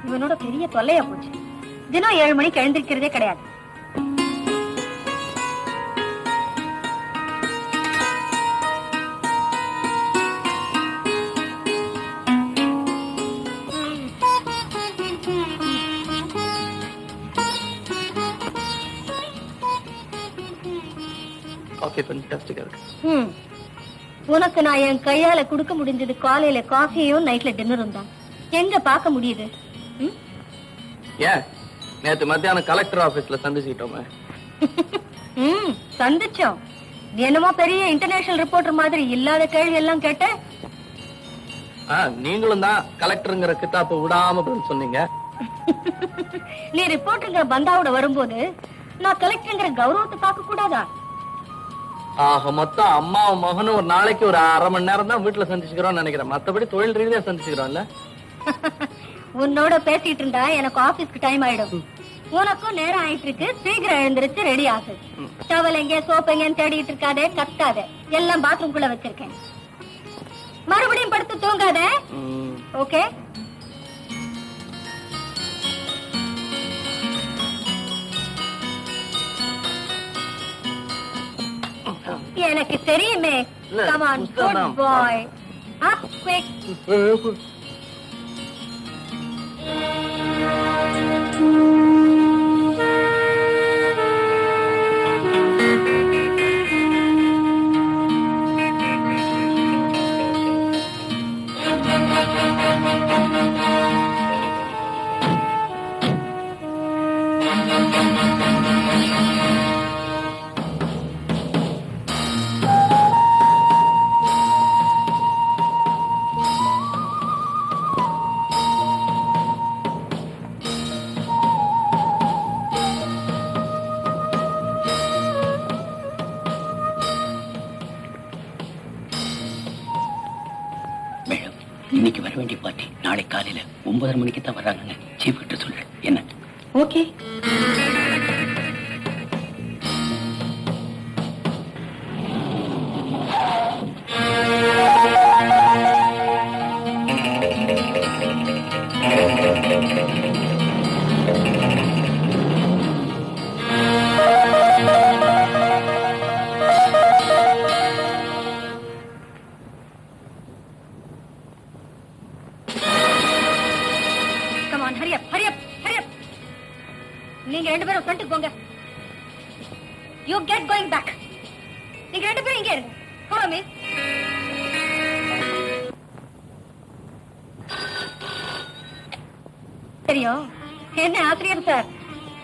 இவனோட பெரிய தொல்லையா போச்சு. தினம் 7 மணிக்கு எழுந்திருக்கிறதே கிடையாது. உனக்கு நான் என் கையால குடுக்க முடிஞ்சது காலையில காஃபியும் நைட்ல டின்னரும் தான். எங்க பார்க்க முடியுது? நேத்து மத்தியானம் கலெக்டர் ஆபீஸ்ல சந்திச்சுட்டோமே. சந்திச்சோம். என்னமோ பெரிய இன்டர்நேஷனல் ரிப்போர்ட்டர் மாதிரி இல்லாத கேள்வி எல்லாம் கேட்ட. நீங்களும் தான் கலெக்டருங்கிற கிதாப்ப விடாம சொன்னீங்க. நீ ரிப்போர்ட்டருங்கிற பந்தாவோட வரும்போது நான் கலெக்டருங்கிற கௌரவத்தை பார்க்க கூடாதா? ஆக மொத்தம் அம்மாவும் மகனும் ஒரு நாளைக்கு ஒரு 1/2 மணி நேரம் தான் வீட்டுல சந்திச்சுக்கிறோம் நினைக்கிறேன். மத்தபடி தொழில் ரீதியா சந்திச்சுக்கிறோம்ல. உன்னோட பேசிட்டு இருந்தா எனக்கு ஆபீஸ்க்கு டைம் ஆயிடும். உனக்கும் நேரம் ஆயிட்டு இருக்கு. சீக்கிரம் எழுந்திருச்சு ரெடி ஆகு. டவல் எங்க சோப் எங்கன்னு தேடிட்டு இருக்காதே, கத்தாதே. எல்லாம் பாத்ரூம் குள்ள வச்சிருக்கேன். மறுபடியும் படுத்து தூங்காத. ஓகே? எனக்கு தெரியுமே. Come on, good boy. Up quick. இன்னைக்கு வர வேண்டிய பார்ட்டி நாளை காலையில 9:30 மணிக்கு தான் வர்றாங்க. சீஃப் கிட்ட சொல்றேன். என்ன? ஓகே. நீங்க 2 பேரும் ஃப்ரண்ட்க்கு போங்க. You get going back. நீங்க 2 பேரும் இங்க இருங்க. Follow me. தெரியும். என்ன ஆசிரியர் சார்,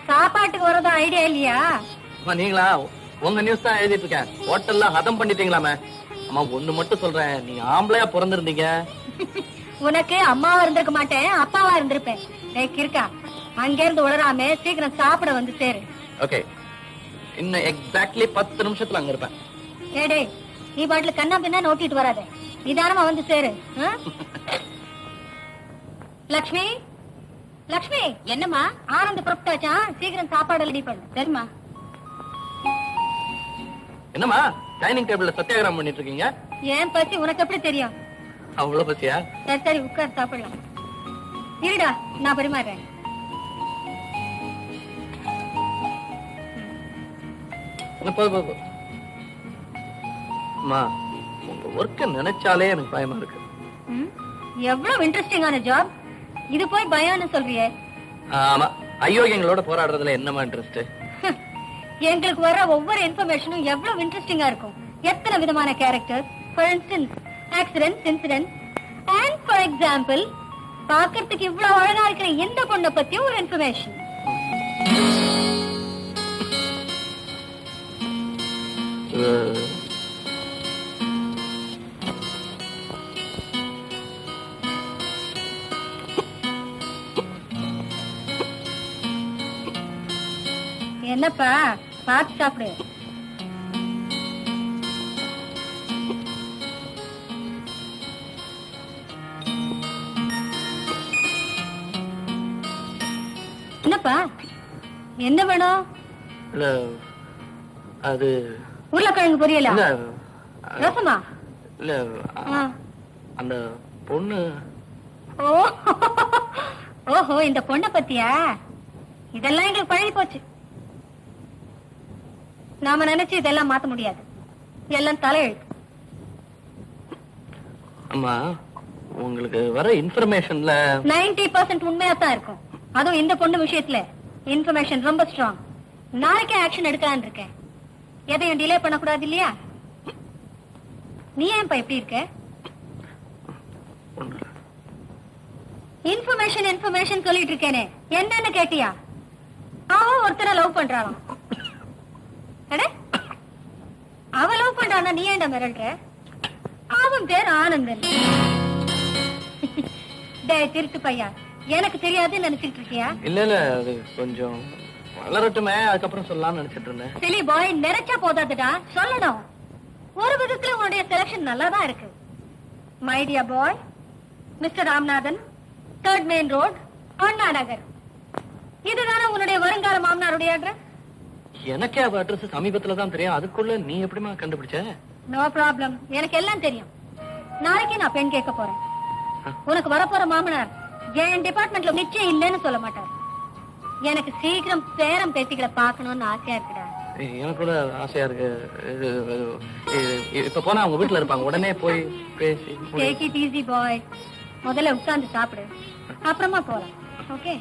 சாப்பாட்டுக்கு வரதா ஐடியா இல்லையா? நீங்களா உங்க நியூஸ் தான் எழுதிட்டு இருக்கேன். ஹோட்டல்ல ஹதம் பண்ணிட்டீங்களாமே. அம்மா ஒண்ணு மட்டும் சொல்றேன், நீங்க ஆம்பளையா பிறந்திருந்தீங்க. உனக்கு அம்மாவா இருந்திருக்க மாட்டேன், அப்பாவா இருந்திருப்பேன். இருக்கா அங்க இருந்து உளராம சீக்கிரம் சாப்பிட வந்து சேரு. ஓகே, இன்னும் எக்ஸாக்ட்லி 10 நிமிஷத்துல அங்க இருப்பேன். ஏடே, நீ பாட்டுல கண்ணா பின்னா நோட்டிட்டு வராத. நிதானமா வந்து சேரு. லக்ஷ்மி, லக்ஷ்மி. என்னம்மா? ஆனந்த் புறப்பட்டாச்சா? சீக்கிரம் சாப்பாடு ரெடி பண்ணு. சரிம்மா. என்னம்மா டைனிங் டேபிள்ல சத்தியாகிரகம் பண்ணிட்டு இருக்கீங்க? ஏன் பசி உனக்கு எப்படி தெரியும்? அவ்வளவு பசியா? சரி சரி, உட்கார் சாப்பிடலாம். இருடா, நான் பரிமாறேன். உங்க ஒர்க்க நினைச்சாலே எனக்கு பயமா இருக்கு. எவ்வளவு இன்ட்ரெஸ்டிங்கான ஜாப் இது, போய் பயம்னு சொல்றியே? ஆமா, ஐயோ எங்களோட போராடுறதுல என்னமா இன்ட்ரெஸ்ட்? எங்களுக்கு வர ஒவ்வொரு இன்ஃபர்மேஷனும் எவ்வளவு இன்ட்ரெஸ்டிங்கா இருக்கும். எத்தனை விதமான characters, for instance accidents, incidents, and for example பாக்கிறதுக்கு இவ்வளவு அழகா இருக்கிற இந்த பொண்ணை பத்தி ஒரு இன்ஃபர்மேஷன். என்னப்பா, பார்த்து சாப்பிடு. என்னப்பா, என்ன வேணும்? அது உருளைக்கிழங்கு பொரியலா? ரசமா? இல்ல, அந்த பொண்ணு. ஓஹோ, இந்த பொண்ணை பத்தியா? இதெல்லாம் எங்களுக்கு பழகி போச்சு. நாம நினைச்சு இதெல்லாம் மாத்த முடியாது. எல்லாம் தலையெழுத்து. அம்மா, உங்களுக்கு வர இன்ஃபர்மேஷன்ல 90% உண்மையா தான் இருக்கும். அதுவும் இந்த பொண்ணு விஷயத்துல இன்ஃபர்மேஷன் ரொம்ப ஸ்ட்ராங். நாளைக்கே ஆக்ஷன் எடுக்கலான்னு இருக்கேன். எதையும் டிலே பண்ணக்கூடாது இல்லையா? நீ ஏன்பா இப்படி இருக்க? இன்ஃபர்மேஷன் சொல்லிட்டு இருக்கேனே, என்னன்னு கேட்டியா? அவன் ஒருத்தரை லவ் பண்றாளாம். அட, அவ லவ் பண்றானா, நீ ஏன்டா மிரள்ற? அவன் பேர் ஆனந்தன். டேய் திருட்டு பையா, எனக்கு தெரியாதுன்னு நினைச்சிட்டு இருக்கியா? இல்ல இல்ல, அது கொஞ்சம் வளரட்டுமே, அதுக்கப்புறம் சொல்லலாம்னு நினைச்சிட்டு இருந்தேன். சிலி பாய், நிறைச்சா போதாதுடா, சொல்லணும். ஒரு விதத்துல உன்னுடைய செலக்ஷன் நல்லா தான் இருக்கு. My dear boy, mister Ramanathan, 3rd main road, Anna Nagar. இதுதானே உன்னுடைய வருங்கால மாமனாருடைய அட்ரஸ்? எனக்கே அவ அட்ரஸ் சமீபத்துல தான் தெரியும். அதுக்குள்ள நீ எப்படிமா கண்டுபிடிச்ச? நோ ப்ராப்ளம், எனக்கு எல்லாம் தெரியும். நாளைக்கு நான் பெண் கேட்க போறேன். உனக்கு வரப்போற மாமனார் என் டிபார்ட்மெண்ட்ல நிச்சயம் இல்லைன்னு சொல்ல மாட்டார். எனக்கு சீக்கிரம் பேரம் பேத்திகளை பார்க்கணும்னு ஆசையா இருக்குடா. எனக்கு கூட ஆசையா இருக்கு. இப்ப போனா அவங்க வீட்டுல இருப்பாங்க, உடனே போய் பேசி. டேக் இட் ஈஸி பாய். முதல்ல உட்கார்ந்து சாப்பிடு, அப்புறமா போலாம். ஓகே?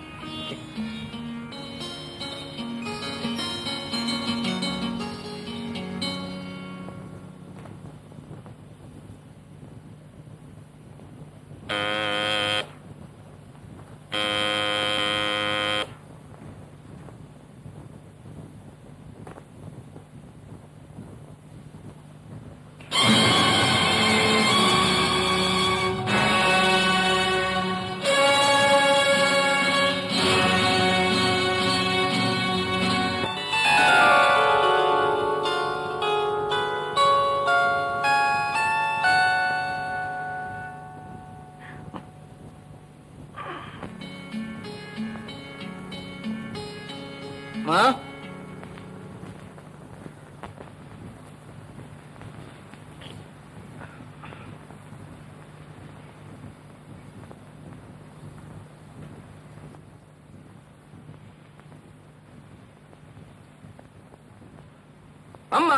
அம்மா, அம்மா